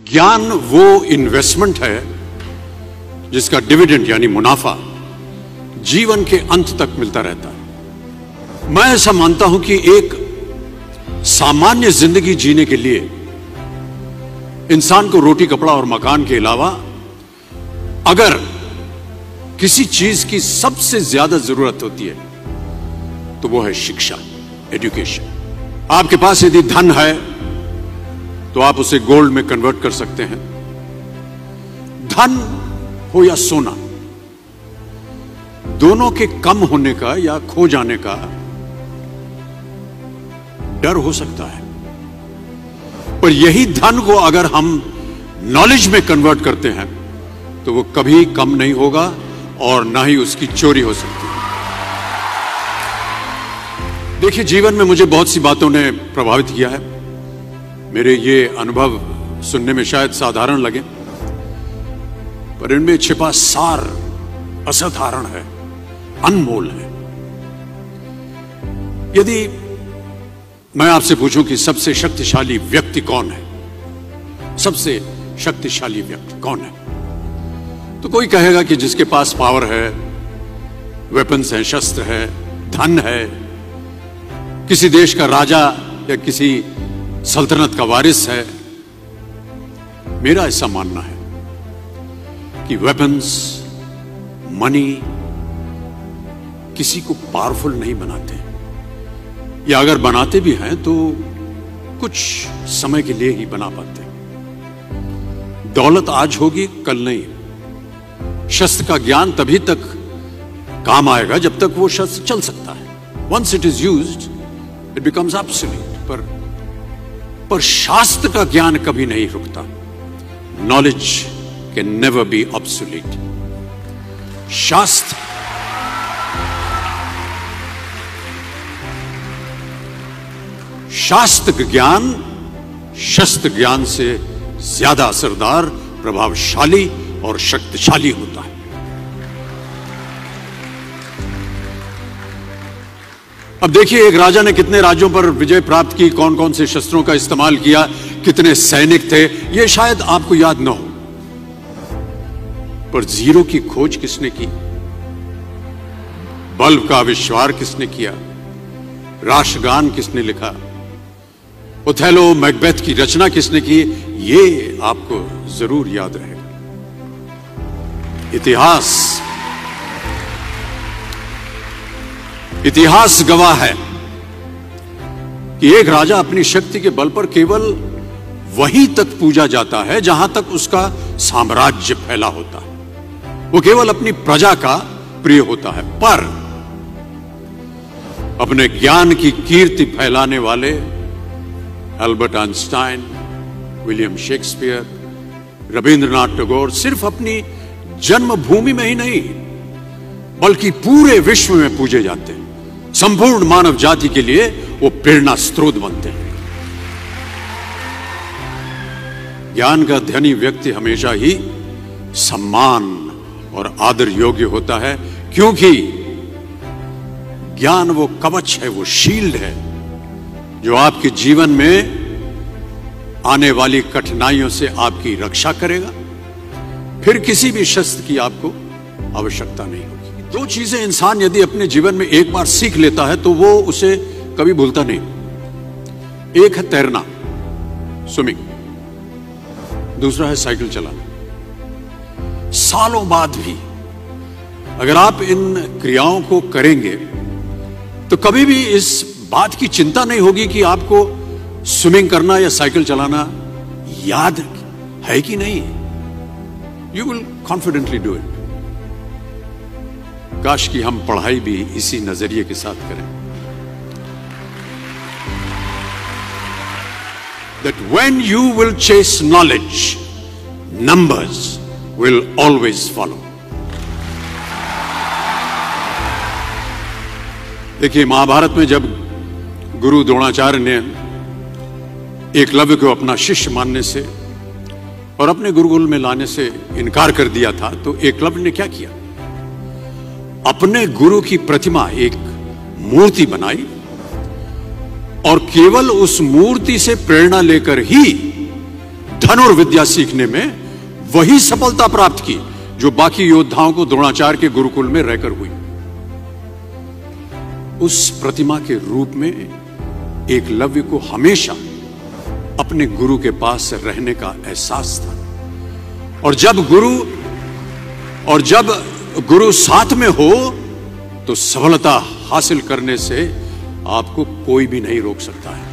ज्ञान वो इन्वेस्टमेंट है जिसका डिविडेंड यानी मुनाफा जीवन के अंत तक मिलता रहता है। मैं ऐसा मानता हूं कि एक सामान्य जिंदगी जीने के लिए इंसान को रोटी कपड़ा और मकान के अलावा अगर किसी चीज की सबसे ज्यादा जरूरत होती है तो वो है शिक्षा, एजुकेशन। आपके पास यदि धन है तो आप उसे गोल्ड में कन्वर्ट कर सकते हैं। धन हो या सोना, दोनों के कम होने का या खो जाने का डर हो सकता है, पर यही धन को अगर हम नॉलेज में कन्वर्ट करते हैं तो वो कभी कम नहीं होगा और ना ही उसकी चोरी हो सकती है। देखिए, जीवन में मुझे बहुत सी बातों ने प्रभावित किया है। मेरे ये अनुभव सुनने में शायद साधारण लगे, पर इनमें छिपा सार असाधारण है, अनमोल है। यदि मैं आपसे पूछूं कि सबसे शक्तिशाली व्यक्ति कौन है, सबसे शक्तिशाली व्यक्ति कौन है, तो कोई कहेगा कि जिसके पास पावर है, वेपन्स हैं, शस्त्र है, धन है, किसी देश का राजा या किसी सल्तनत का वारिस है। मेरा ऐसा मानना है कि वेपन्स, मनी किसी को पावरफुल नहीं बनाते, या अगर बनाते भी हैं तो कुछ समय के लिए ही बना पाते। दौलत आज होगी, कल नहीं। शस्त्र का ज्ञान तभी तक काम आएगा जब तक वो शस्त्र चल सकता है। Once it is used it becomes absolute. पर शास्त्र का ज्ञान कभी नहीं रुकता। Knowledge can never be obsolete. शास्त्र ज्ञान शस्त्र ज्ञान से ज्यादा असरदार, प्रभावशाली और शक्तिशाली होता है। अब देखिए, एक राजा ने कितने राज्यों पर विजय प्राप्त की, कौन कौन से शस्त्रों का इस्तेमाल किया, कितने सैनिक थे, यह शायद आपको याद न हो, पर जीरो की खोज किसने की, बल्ब का आविष्कार किसने किया, राष्ट्रगान किसने लिखा, ओथेलो मैकबेथ की रचना किसने की, ये आपको जरूर याद रहेगा। इतिहास गवाह है कि एक राजा अपनी शक्ति के बल पर केवल वहीं तक पूजा जाता है जहां तक उसका साम्राज्य फैला होता है। वो केवल अपनी प्रजा का प्रिय होता है। पर अपने ज्ञान की कीर्ति फैलाने वाले Albert Einstein, William Shakespeare, Rabindranath Tagore सिर्फ अपनी जन्मभूमि में ही नहीं बल्कि पूरे विश्व में पूजे जाते हैं। संपूर्ण मानव जाति के लिए वो प्रेरणा स्रोत बनते हैं। ज्ञान का धनी व्यक्ति हमेशा ही सम्मान और आदर योग्य होता है, क्योंकि ज्ञान वो कवच है, वो शील्ड है जो आपके जीवन में आने वाली कठिनाइयों से आपकी रक्षा करेगा। फिर किसी भी शस्त्र की आपको आवश्यकता नहीं होगी। दो चीजें इंसान यदि अपने जीवन में एक बार सीख लेता है तो वो उसे कभी भूलता नहीं। एक है तैरना, स्विमिंग, दूसरा है साइकिल चलाना। सालों बाद भी अगर आप इन क्रियाओं को करेंगे तो कभी भी इस बात की चिंता नहीं होगी कि आपको स्विमिंग करना या साइकिल चलाना याद है कि नहीं। You will confidently do it. काश कि हम पढ़ाई भी इसी नजरिए के साथ करें, that when you will chase knowledge, numbers will always follow. देखिए, महाभारत में जब गुरु द्रोणाचार्य ने एकलव्य को अपना शिष्य मानने से और अपने गुरुकुल में लाने से इनकार कर दिया था, तो एकलव्य ने क्या किया, अपने गुरु की प्रतिमा, एक मूर्ति बनाई और केवल उस मूर्ति से प्रेरणा लेकर ही धनुर्विद्या सीखने में वही सफलता प्राप्त की जो बाकी योद्धाओं को द्रोणाचार्य के गुरुकुल में रहकर हुई। उस प्रतिमा के रूप में एकलव्य को हमेशा अपने गुरु के पास रहने का एहसास था। और जब गुरु साथ में हो तो सफलता हासिल करने से आपको कोई भी नहीं रोक सकता है।